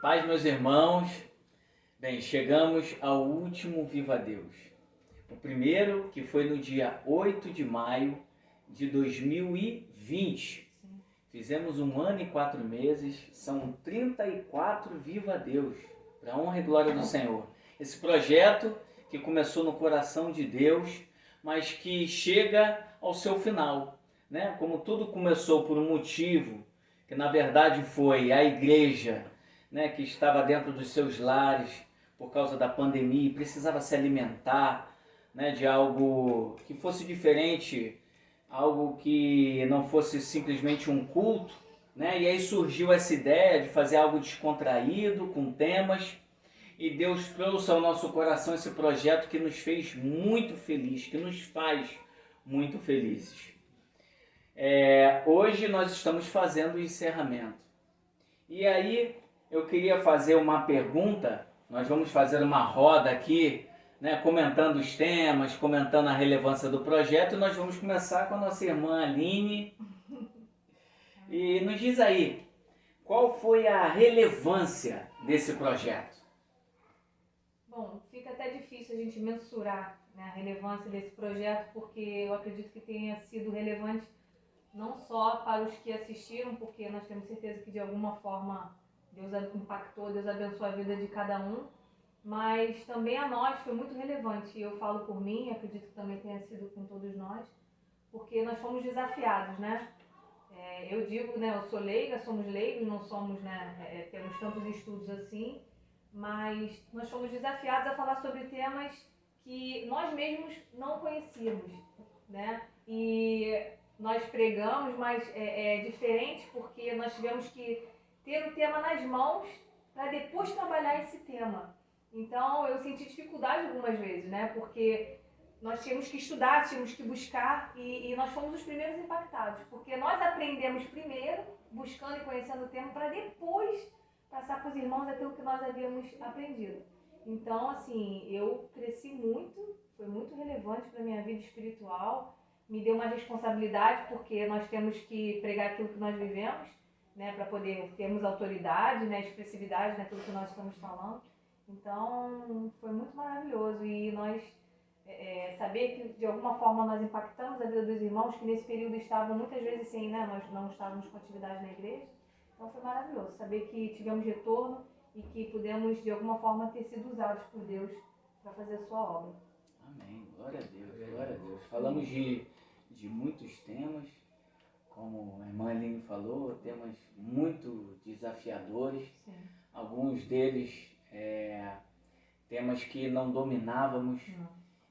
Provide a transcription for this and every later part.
Paz, meus irmãos. Bem, chegamos ao último Viva Deus. O primeiro, que foi no dia 8 de maio de 2020. Fizemos 1 ano e 4 meses, são 34 Viva Deus, para a honra e glória do Senhor. Esse projeto que começou no coração de Deus, mas que chega ao seu final, né? Como tudo começou por um motivo, que na verdade foi a igreja, né, que estava dentro dos seus lares por causa da pandemia e precisava se alimentar, né, de algo que fosse diferente, algo que não fosse simplesmente um culto, né? E aí surgiu essa ideia de fazer algo descontraído, com temas, e Deus trouxe ao nosso coração esse projeto que nos fez muito felizes, que nos faz muito felizes. Hoje nós estamos fazendo o encerramento. E aí eu queria fazer uma pergunta, nós vamos fazer uma roda aqui, né, comentando os temas, comentando a relevância do projeto, e nós vamos começar com a nossa irmã Aline. E nos diz aí, qual foi a relevância desse projeto? Bom, fica até difícil a gente mensurar, né, a relevância desse projeto, porque eu acredito que tenha sido relevante não só para os que assistiram, porque nós temos certeza que de alguma forma Deus impactou, Deus abençoou a vida de cada um, mas também a nós foi muito relevante. Eu falo por mim, acredito que também tenha sido com todos nós, porque nós fomos desafiados, né? Eu digo, né, eu sou leiga, somos leigos, não somos, né, temos tantos estudos assim, mas nós fomos desafiados a falar sobre temas que nós mesmos não conhecíamos, né? E nós pregamos, mas é diferente porque nós tivemos que ter o tema nas mãos para depois trabalhar esse tema. Então eu senti dificuldade algumas vezes, né? Porque nós tínhamos que estudar, tínhamos que buscar e nós fomos os primeiros impactados, porque nós aprendemos primeiro, buscando e conhecendo o tema, para depois passar para os irmãos aquilo que nós havíamos aprendido. Então, assim, eu cresci muito, foi muito relevante para a minha vida espiritual, me deu uma responsabilidade, porque nós temos que pregar aquilo que nós vivemos, né, para poder termos autoridade, né, expressividade naquilo que nós estamos falando. Então, foi muito maravilhoso e nós saber que de alguma forma nós impactamos a vida dos irmãos que nesse período estavam muitas vezes sem, né, nós não estávamos com atividade na igreja. Então foi maravilhoso saber que tivemos retorno e que pudemos de alguma forma ter sido usados por Deus para fazer a sua obra. Amém, glória a Deus, glória a Deus. Falamos de muitos temas, como a irmã Aline falou, temas muito desafiadores. Sim. Alguns deles temas que não dominávamos,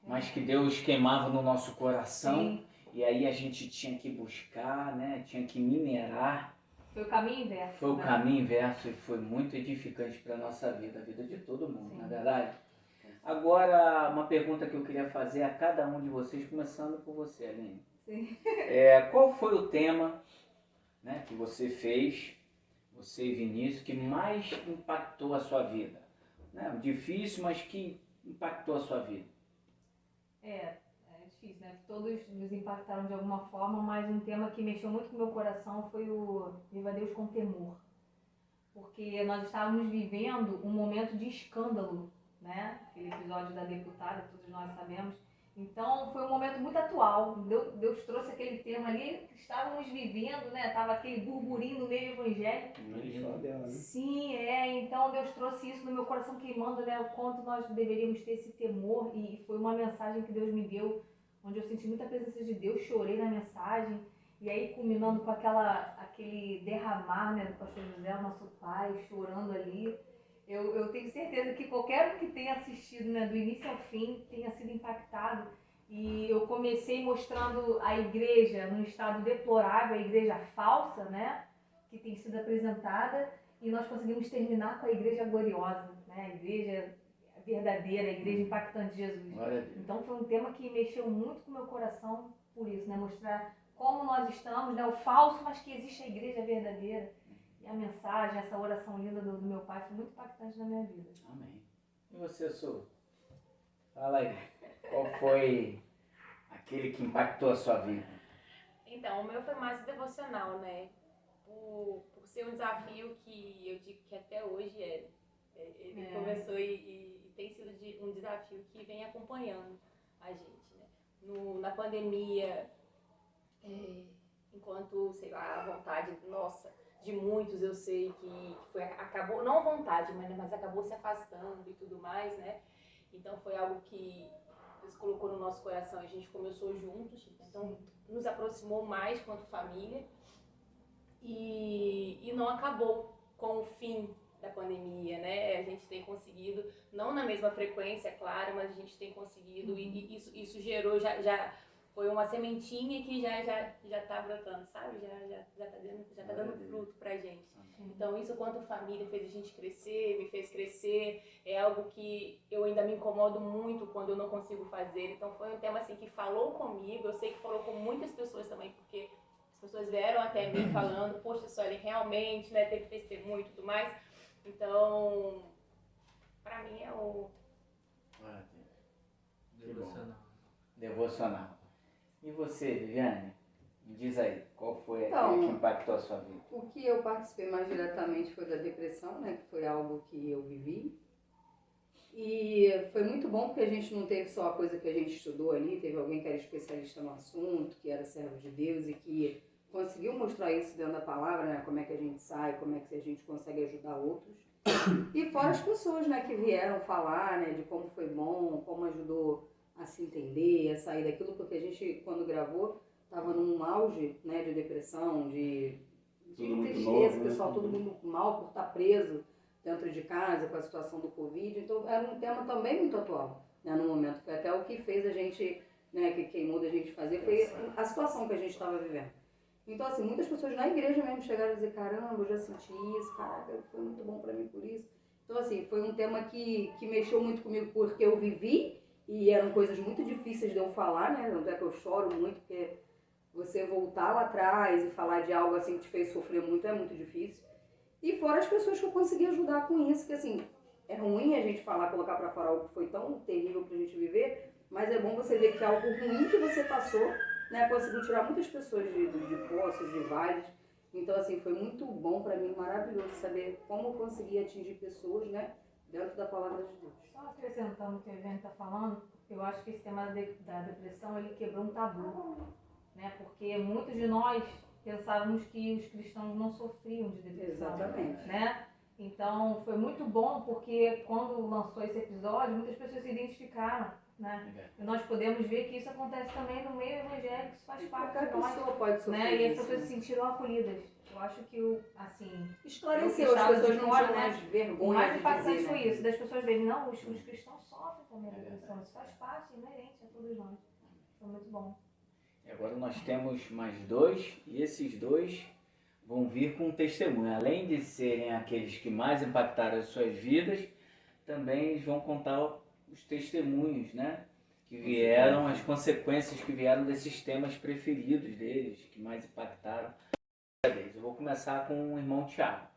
mas que Deus queimava no nosso coração. Sim. E aí a gente tinha que buscar, né? Tinha que minerar. Foi o caminho inverso. Foi o caminho inverso e foi muito edificante para a nossa vida, a vida de todo mundo, não é verdade? Agora, uma pergunta que eu queria fazer a cada um de vocês, começando por você, Aline. Sim. Qual foi o tema, né, que você fez, você e Vinícius, que mais impactou a sua vida? Né? Difícil, mas que impactou a sua vida? É difícil, né? Todos nos impactaram de alguma forma, mas um tema que mexeu muito com o meu coração foi o Viva Deus com Temor. Porque nós estávamos vivendo um momento de escândalo, né? Aquele episódio da deputada, todos nós sabemos. Então foi um momento muito atual. Deus trouxe aquele tema ali que estávamos vivendo, né? Tava aquele burburinho no meio evangélico. Né? Sim, então Deus trouxe isso no meu coração queimando, né? O quanto nós deveríamos ter esse temor, e foi uma mensagem que Deus me deu, onde eu senti muita presença de Deus, chorei na mensagem, e aí culminando com aquele derramar, né, do pastor José, o nosso pai, chorando ali. Eu tenho certeza que qualquer um que tenha assistido, né, do início ao fim, tenha sido impactado. E eu comecei mostrando a igreja num estado deplorável, a igreja falsa, né, que tem sido apresentada, e nós conseguimos terminar com a igreja gloriosa, né, a igreja verdadeira, a igreja impactante de Jesus. Então foi um tema que mexeu muito com o meu coração por isso, né, mostrar como nós estamos, né, o falso, mas que existe a igreja verdadeira. E a mensagem, essa oração linda do meu pai foi muito impactante na minha vida. Amém. E você, Su? Fala aí. Qual foi aquele que impactou a sua vida? Então, o meu foi mais devocional, né? por ser um desafio que eu digo que até hoje ele começou e tem sido um desafio que vem acompanhando a gente, né? Na pandemia, enquanto, sei lá, a vontade nossa, de muitos, eu sei que acabou, não a vontade, mas acabou se afastando e tudo mais, né? Então foi algo que Deus colocou no nosso coração, a gente começou juntos, então nos aproximou mais quanto família e não acabou com o fim da pandemia, né? A gente tem conseguido, não na mesma frequência, claro, mas a gente tem conseguido e isso gerou, já foi uma sementinha que já tá brotando, sabe? Já tá dando fruto pra gente. Então isso quanto família fez a gente crescer, me fez crescer, é algo que eu ainda me incomodo muito quando eu não consigo fazer. Então foi um tema assim que falou comigo, eu sei que falou com muitas pessoas também, porque as pessoas vieram até mim falando, poxa, Sueli, realmente, né, teve testemunho e tudo mais. Então, pra mim é o... Devocional. E você, Viviane? Me diz aí, qual foi Então, aquele que impactou a sua vida? O que eu participei mais diretamente foi da depressão, né? Que foi algo que eu vivi. E foi muito bom porque a gente não teve só a coisa que a gente estudou ali, teve alguém que era especialista no assunto, que era servo de Deus e que conseguiu mostrar isso dentro da palavra, né? Como é que a gente sai, como é que a gente consegue ajudar outros. E fora as pessoas, né, que vieram falar, né, de como foi bom, como ajudou a se entender, a sair daquilo, porque a gente, quando gravou, estava num auge, né, de depressão, de tristeza, o pessoal todo mundo mal por estar preso dentro de casa com a situação do Covid. Então era um tema também muito atual, né, no momento. Foi até o que fez a gente, né, que queimou da gente fazer, foi a situação que a gente estava vivendo. Então, assim, muitas pessoas na igreja mesmo chegaram a dizer, caramba, eu já senti isso, caraca, foi muito bom pra mim por isso. Então, assim, foi um tema que mexeu muito comigo porque eu vivi e eram coisas muito difíceis de eu falar, né? Não é que eu choro muito, porque você voltar lá atrás e falar de algo assim que te fez sofrer muito é muito difícil. E fora as pessoas que eu consegui ajudar com isso, que assim, é ruim a gente falar, colocar pra fora algo que foi tão terrível pra gente viver, mas é bom você ver que algo ruim que você passou, né, conseguiu tirar muitas pessoas de poços, de vales. Então, assim, foi muito bom pra mim, maravilhoso saber como eu consegui atingir pessoas, né, dentro da palavra de Deus. Só acrescentando o que a Viviane está falando, eu acho que esse tema da depressão, ele quebrou um tabu, né, porque muitos de nós pensávamos que os cristãos não sofriam de depressão. Exatamente. Né? Então, foi muito bom porque quando lançou esse episódio, muitas pessoas se identificaram. Né? E nós podemos ver que isso acontece também no meio evangélico, isso faz parte de nós. Pessoa pode sofrer, né? E as isso, pessoas né? se sentiram acolhidas. Eu acho que, assim, esclareceu, as pessoas não tinham né? mais O vergonha mais de impactante dizer, foi né? isso, das pessoas verem, não, os cristãos sofrem também da depressão, isso faz parte, inerente a todos nós. Foi muito bom. E agora nós temos mais dois, e esses dois vão vir com um testemunho. Além de serem aqueles que mais impactaram as suas vidas, também eles vão contar os testemunhos, né? Que vieram, as consequências que vieram desses temas preferidos deles, que mais impactaram. Eu vou começar com o irmão Tiago.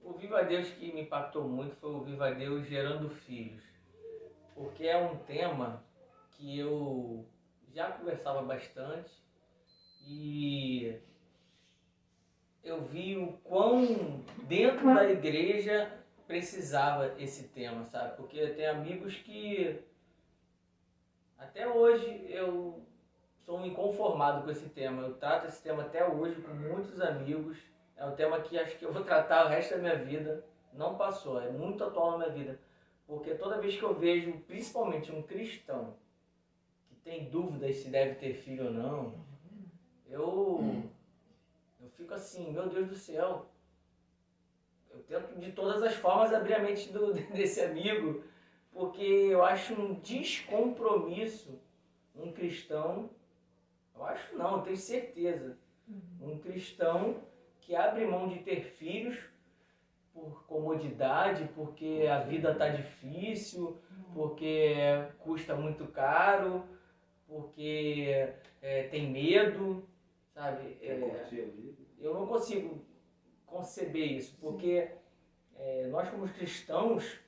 O Viva Deus que me impactou muito foi o Viva Deus gerando filhos, porque é um tema que eu já conversava bastante e eu vi o quão dentro da igreja precisava esse tema, sabe? Porque tem amigos que até hoje eu sou inconformado com esse tema. Eu trato esse tema até hoje com muitos amigos. É um tema que acho que eu vou tratar o resto da minha vida. Não passou, é muito atual na minha vida. Porque toda vez que eu vejo, principalmente um cristão, que tem dúvidas se deve ter filho ou não, eu fico assim, meu Deus do céu. Eu tento de todas as formas abrir a mente desse amigo, porque eu acho um descompromisso um cristão, eu acho não, eu tenho certeza, um cristão que abre mão de ter filhos por comodidade, porque a vida está difícil, porque custa muito caro, porque tem medo, sabe? Eu não consigo conceber isso, porque nós como cristãos,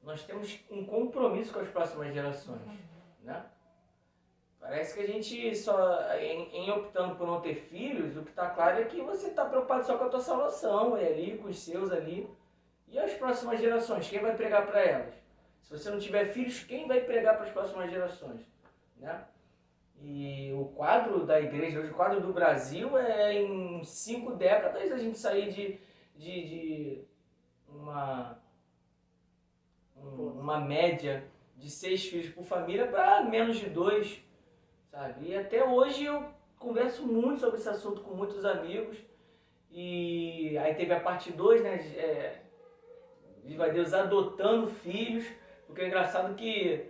nós temos um compromisso com as próximas gerações, né? Parece que a gente só, em optando por não ter filhos, o que está claro é que você está preocupado só com a tua salvação, e ali, com os seus ali. E as próximas gerações, quem vai pregar para elas? Se você não tiver filhos, quem vai pregar para as próximas gerações? Né? E o quadro da igreja, hoje o quadro do Brasil é em 5 décadas a gente sair de uma média de 6 filhos por família para menos de 2, sabe? E até hoje eu converso muito sobre esse assunto com muitos amigos. E aí teve a parte 2, né? Viva Deus adotando filhos, porque é engraçado que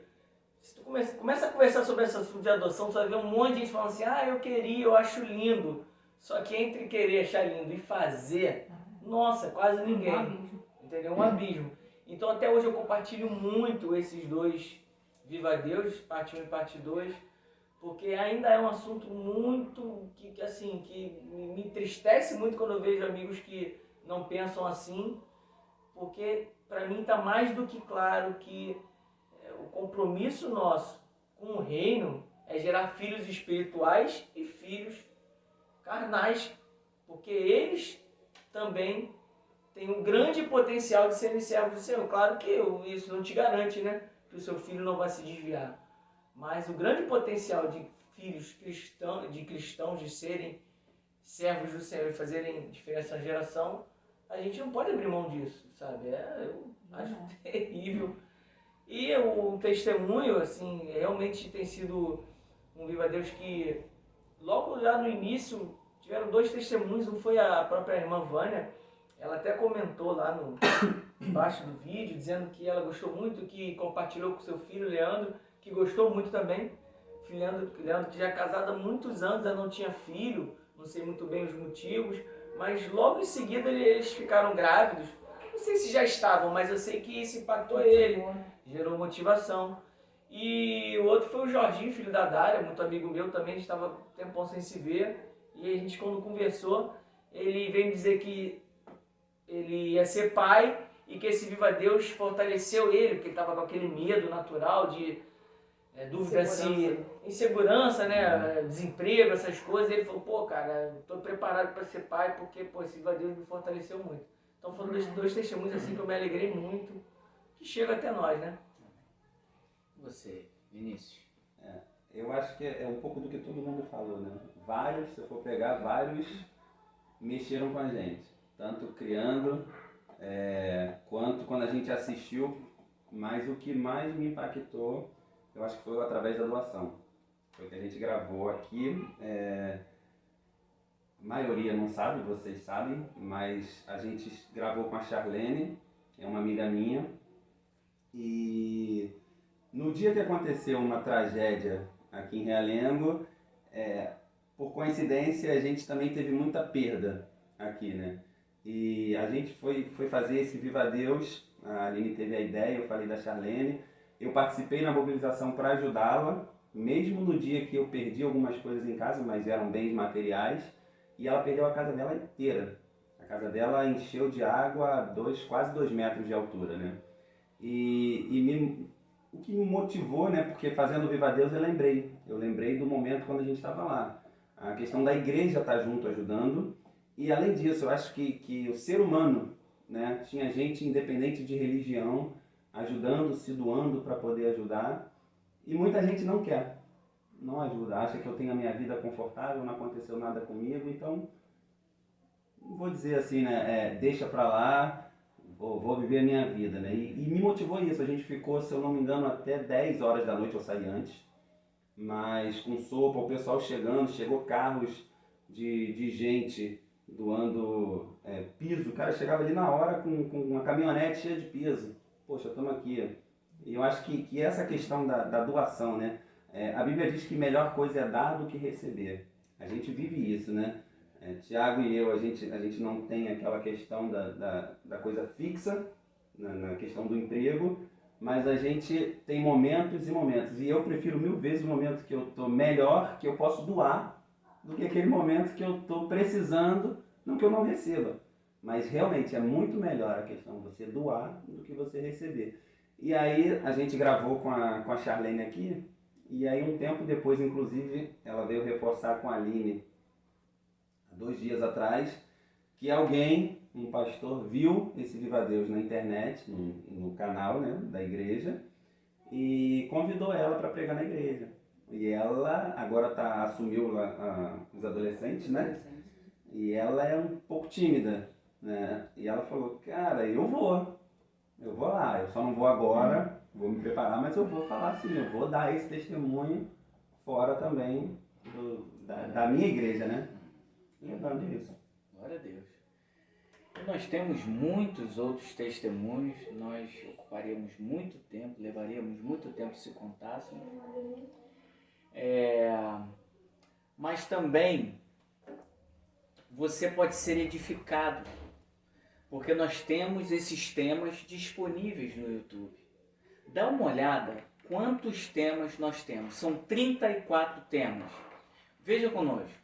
se tu começa a conversar sobre esse assunto de adoção, você vai ver um monte de gente falando assim, eu queria, eu acho lindo. Só que entre querer achar lindo e fazer, nossa, quase ninguém. Um abismo. Entendeu? Um abismo. Então até hoje eu compartilho muito esses dois Viva Deus, parte 1 e parte 2, porque ainda é um assunto muito que me entristece muito quando eu vejo amigos que não pensam assim, porque para mim está mais do que claro que o compromisso nosso com o reino é gerar filhos espirituais e filhos carnais, porque eles também têm um grande potencial de serem servos do Senhor. Claro que isso não te garante, né, que o seu filho não vai se desviar, mas o grande potencial de filhos cristãos de serem servos do Senhor e fazerem diferença na geração, a gente não pode abrir mão disso, sabe? Eu acho terrível. E o testemunho, assim, realmente tem sido um Viva Deus que, logo já no início, tiveram 2 testemunhos. Um foi a própria irmã Vânia, ela até comentou lá embaixo do vídeo, dizendo que ela gostou muito, que compartilhou com seu filho, Leandro, que gostou muito também. Leandro que já é casado há muitos anos, ela não tinha filho, não sei muito bem os motivos, mas logo em seguida eles ficaram grávidos. Não sei se já estavam, mas eu sei que isso impactou ele, gerou motivação. E o outro foi o Jorginho, filho da Dária, muito amigo meu também, a gente estava um tempão sem se ver. E a gente, quando conversou, ele veio dizer que ele ia ser pai e que esse Viva Deus fortaleceu ele, porque ele estava com aquele medo natural de dúvida se insegurança, né, desemprego, essas coisas. E ele falou, pô, cara, estou preparado para ser pai porque, pô, esse Viva Deus me fortaleceu muito. Então foram 2 testemunhos assim que eu me alegrei muito, que chega até nós, né? Você, Vinícius? Eu acho que é um pouco do que todo mundo falou, né? Vários, se eu for pegar, vários mexeram com a gente. Tanto criando, quanto quando a gente assistiu. Mas o que mais me impactou, eu acho que foi através da doação. Foi o que a gente gravou aqui. A maioria não sabe, vocês sabem, mas a gente gravou com a Charlene, é uma amiga minha. E no dia que aconteceu uma tragédia aqui em Realengo, por coincidência a gente também teve muita perda aqui, né? E a gente foi fazer esse Viva Deus, a Aline teve a ideia, eu falei da Charlene, eu participei na mobilização para ajudá-la, mesmo no dia que eu perdi algumas coisas em casa, mas eram bens materiais, e ela perdeu a casa dela inteira. A casa dela encheu de água a quase 2 metros de altura, né? O que me motivou, né? Porque fazendo o Viva Deus eu lembrei do momento quando a gente estava lá. A questão da igreja estar junto ajudando. E além disso, eu acho que o ser humano, né? Tinha gente independente de religião, ajudando, se doando para poder ajudar. E muita gente não quer, não ajuda. Acha que eu tenho a minha vida confortável, não aconteceu nada comigo. Então, não vou dizer assim, né? Deixa para lá. Vou viver a minha vida, né? E me motivou isso. A gente ficou, se eu não me engano, até 10 horas da noite, eu saí antes. Mas com sopa, o pessoal chegou carros de gente doando piso. O cara chegava ali na hora com uma caminhonete cheia de piso. Poxa, estamos aqui. E eu acho que essa questão da doação, né? A Bíblia diz que melhor coisa é dar do que receber. A gente vive isso, né? Tiago e eu, a gente não tem aquela questão da coisa fixa, na questão do emprego, mas a gente tem momentos e momentos. E eu prefiro 1000 vezes o momento que eu estou melhor, que eu posso doar, do que aquele momento que eu estou precisando, não que eu não receba. Mas realmente é muito melhor a questão de você doar do que você receber. E aí a gente gravou com a Charlene aqui, E aí um tempo depois, inclusive, ela veio reforçar com a Aline, há 2 dias atrás, que alguém, um pastor, viu esse Viva Deus na internet, no canal, né, da igreja, e convidou ela para pregar na igreja. E ela agora assumiu os adolescentes, né? E ela é um pouco tímida, né? E ela falou, cara, eu vou lá, eu só não vou agora, vou me preparar, mas eu vou falar assim, eu vou dar esse testemunho fora também da minha igreja, né? Lembrando disso. Glória a Deus. E nós temos muitos outros testemunhos, nós ocuparíamos muito tempo, levaríamos muito tempo se contássemos. Mas também você pode ser edificado, porque nós temos esses temas disponíveis no YouTube. Dá uma olhada quantos temas nós temos. São 34 temas. Veja conosco.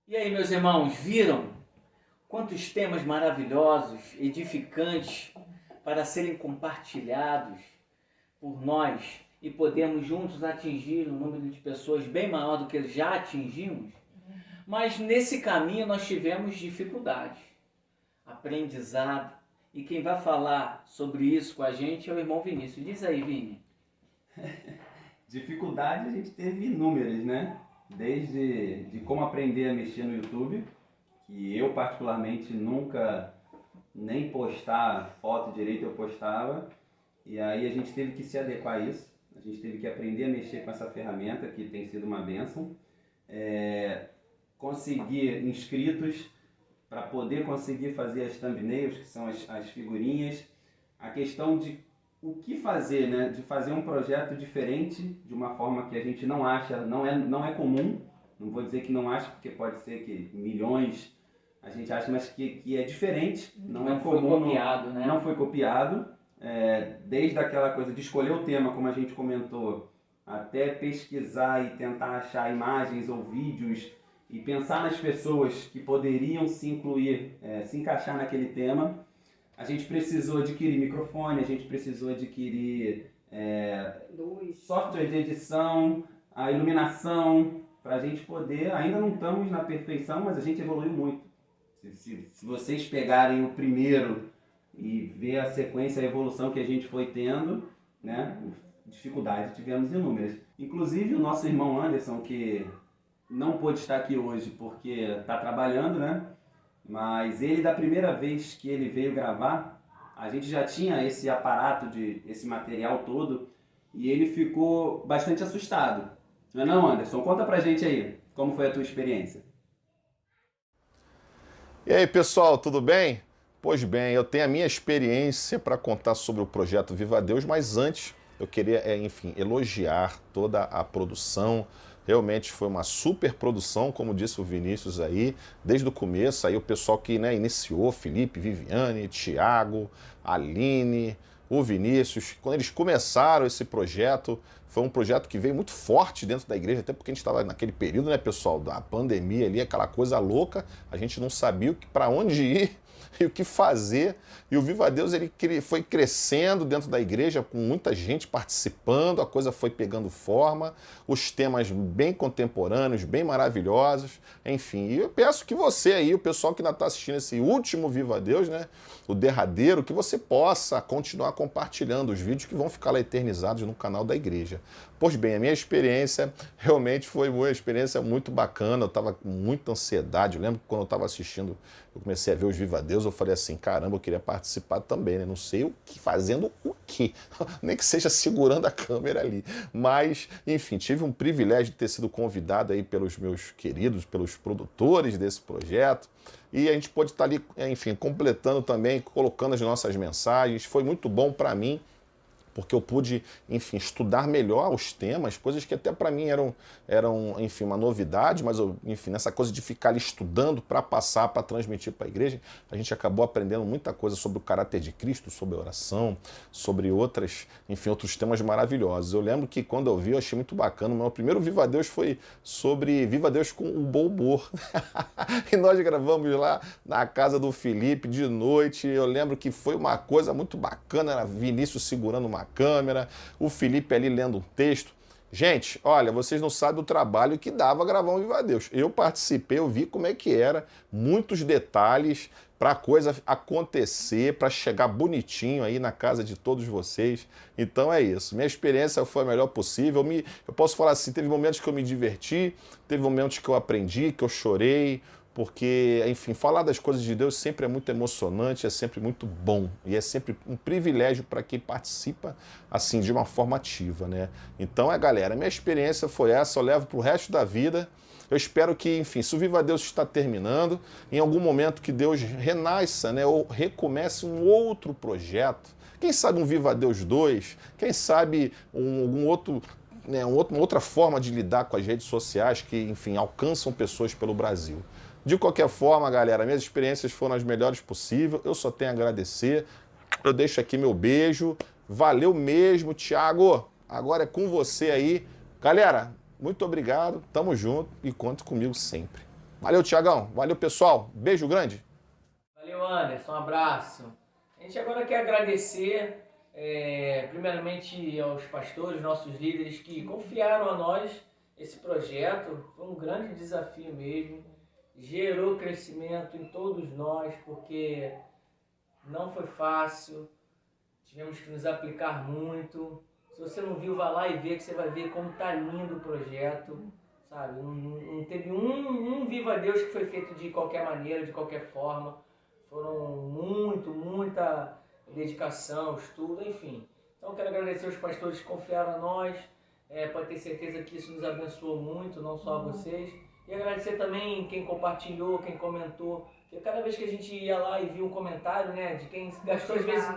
E aí, meus irmãos, viram quantos temas maravilhosos, edificantes, para serem compartilhados por nós e podermos juntos atingir um número de pessoas bem maior do que já atingimos? Mas nesse caminho nós tivemos dificuldades, aprendizado, e quem vai falar sobre isso com a gente é o irmão Vinícius. Diz aí, Vini. Dificuldade a gente teve inúmeras, né? Desde de como aprender a mexer no YouTube, que eu particularmente nunca nem postar foto direito eu postava, e aí a gente teve que se adequar a isso, a gente teve que aprender a mexer com essa ferramenta que tem sido uma bênção, conseguir inscritos para poder conseguir fazer as thumbnails, que são as figurinhas, a questão de o que fazer, né? De fazer um projeto diferente, de uma forma que a gente não acha, não é comum, não vou dizer que não acha, porque pode ser que milhões a gente acha, mas que é diferente, não é comum. Foi copiado, né? Não foi copiado, desde aquela coisa de escolher o tema, como a gente comentou, até pesquisar e tentar achar imagens ou vídeos e pensar nas pessoas que poderiam se incluir, se encaixar naquele tema. A gente precisou adquirir microfone, a gente precisou adquirir software de edição, a iluminação, para a gente poder, ainda não estamos na perfeição, mas a gente evoluiu muito. Se vocês pegarem o primeiro e ver a sequência, a evolução que a gente foi tendo, né, dificuldades tivemos inúmeras. Inclusive o nosso irmão Anderson, que não pôde estar aqui hoje porque está trabalhando, né? Mas ele, da primeira vez que ele veio gravar, a gente já tinha esse aparato, esse material todo, e ele ficou bastante assustado. Não é não, Anderson? Conta pra gente aí, como foi a tua experiência. E aí, pessoal, tudo bem? Pois bem, eu tenho a minha experiência para contar sobre o projeto Viva Deus, mas antes eu queria, enfim, elogiar toda a produção. Realmente foi uma super produção, como disse o Vinícius aí, desde o começo, aí o pessoal que, né, iniciou, Felipe, Viviane, Thiago, Aline, o Vinícius, quando eles começaram esse projeto, foi um projeto que veio muito forte dentro da igreja, até porque a gente estava naquele período, né, pessoal, da pandemia ali, aquela coisa louca, a gente não sabia para onde ir, e o que fazer. E o Viva Deus ele foi crescendo dentro da igreja, com muita gente participando, a coisa foi pegando forma, os temas bem contemporâneos, bem maravilhosos, enfim. E eu peço que você aí, o pessoal que ainda está assistindo esse último Viva Deus, né, o derradeiro, que você possa continuar compartilhando os vídeos que vão ficar lá eternizados no canal da igreja. Pois bem, a minha experiência realmente foi uma experiência muito bacana, eu estava com muita ansiedade. Eu lembro que quando eu estava assistindo, eu comecei a ver os Viva Deus, eu falei assim, caramba, eu queria participar também, né? Não sei o que, fazendo o quê, nem que seja segurando a câmera ali. Mas, enfim, tive um privilégio de ter sido convidado aí pelos meus queridos, pelos produtores desse projeto, e a gente pôde estar ali, enfim, completando também, colocando as nossas mensagens. Foi muito bom para mim, porque eu pude, enfim, estudar melhor os temas, coisas que até para mim eram, enfim, uma novidade, mas, enfim, nessa coisa de ficar ali estudando para passar, para transmitir para a igreja, a gente acabou aprendendo muita coisa sobre o caráter de Cristo, sobre a oração, sobre outros temas maravilhosos. Eu lembro que quando eu vi, eu achei muito bacana, o meu primeiro Viva Deus foi sobre Viva Deus com um bom humor. E nós gravamos lá na casa do Felipe de noite. Eu lembro que foi uma coisa muito bacana, era Vinícius segurando uma câmera, o Felipe ali lendo um texto. Gente, olha, vocês não sabem o trabalho que dava gravar um Viva Deus. Eu participei, eu vi como é que era, muitos detalhes para a coisa acontecer, para chegar bonitinho aí na casa de todos vocês. Então é isso. Minha experiência foi a melhor possível. Eu posso falar assim, teve momentos que eu me diverti, teve momentos que eu aprendi, que eu chorei, porque, enfim, falar das coisas de Deus sempre é muito emocionante, é sempre muito bom e é sempre um privilégio para quem participa, assim, de uma forma ativa, né? Então, galera, minha experiência foi essa, eu levo para o resto da vida. Eu espero que, enfim, se o Viva Deus está terminando, em algum momento que Deus renasça, né, ou recomece um outro projeto, quem sabe um Viva Deus 2, quem sabe algum outro... uma outra forma de lidar com as redes sociais que, enfim, alcançam pessoas pelo Brasil. De qualquer forma, galera, minhas experiências foram as melhores possíveis. Eu só tenho a agradecer. Eu deixo aqui meu beijo. Valeu mesmo, Thiago. Agora é com você aí. Galera, muito obrigado. Tamo junto e conte comigo sempre. Valeu, Thiagão. Valeu, pessoal. Beijo grande. Valeu, Anderson. Um abraço. A gente agora quer agradecer, primeiramente, aos pastores, nossos líderes que confiaram a nós esse projeto. Foi um grande desafio mesmo. Gerou crescimento em todos nós, porque não foi fácil, tivemos que nos aplicar muito. Se você não viu, vá lá e vê, que você vai ver como tá lindo o projeto, sabe? Não teve um Viva Deus que foi feito de qualquer maneira, de qualquer forma. Foram muita dedicação, estudo, enfim. Então eu quero agradecer aos pastores que confiaram a nós, pode ter certeza que isso nos abençoou muito, não só a vocês. E agradecer também quem compartilhou, quem comentou. Porque cada vez que a gente ia lá e via um comentário, né, de quem gastou às vezes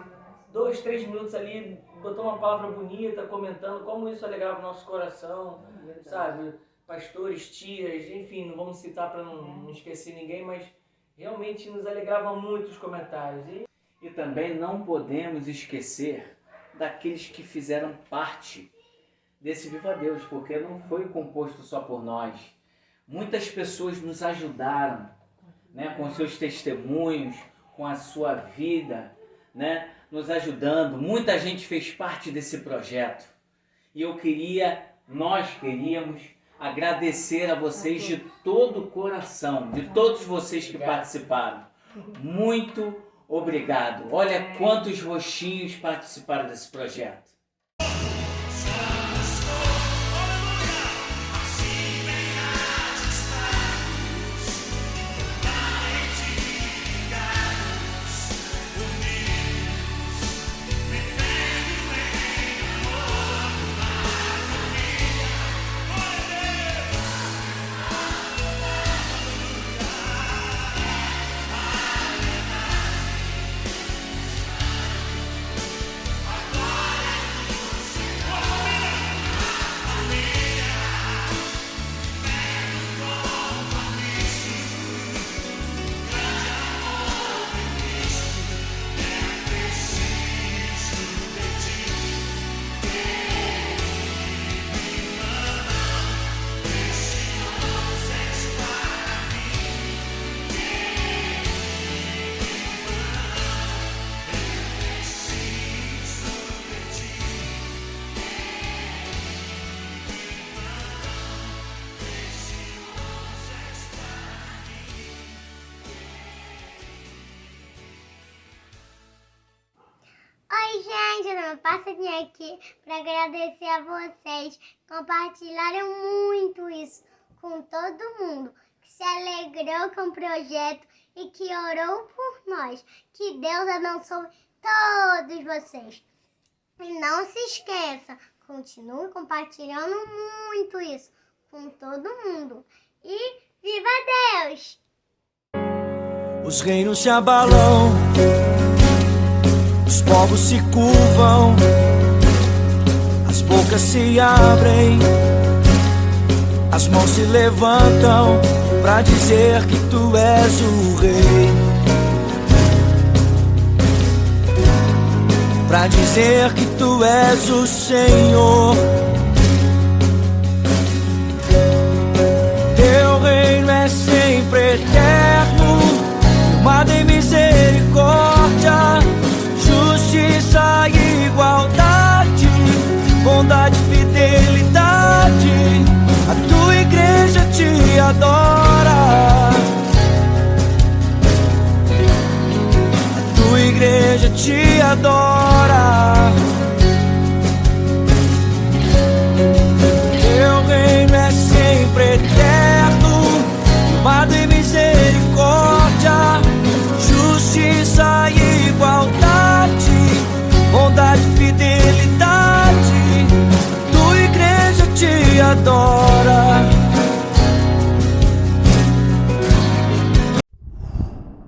2, 3 minutos ali, botou uma palavra bonita, comentando como isso alegrava o nosso coração, sabe? Pastores, tias, enfim, não vamos citar para não esquecer ninguém, mas realmente nos alegrava muito os comentários. E também não podemos esquecer daqueles que fizeram parte desse Viva Deus, porque não foi composto só por nós. Muitas pessoas nos ajudaram, né, com seus testemunhos, com a sua vida, né, nos ajudando. Muita gente fez parte desse projeto. E nós queríamos agradecer a vocês de todo o coração, de todos vocês que participaram. Muito obrigado. Olha quantos rostinhos participaram desse projeto. Agora uma passadinha aqui para agradecer a vocês. Compartilharam muito isso com todo mundo, que se alegrou com o projeto e que orou por nós. Que Deus abençoe todos vocês. E não se esqueça, continue compartilhando muito isso com todo mundo. E viva Deus! Os reinos se abalam, os povos se curvam, as bocas se abrem, as mãos se levantam pra dizer que tu és o rei, pra dizer que tu és o Senhor. Teu reino é sempre eterno, firmado em misericórdia, justiça e igualdade, bondade e fidelidade. A tua igreja te adora, a tua igreja te adora.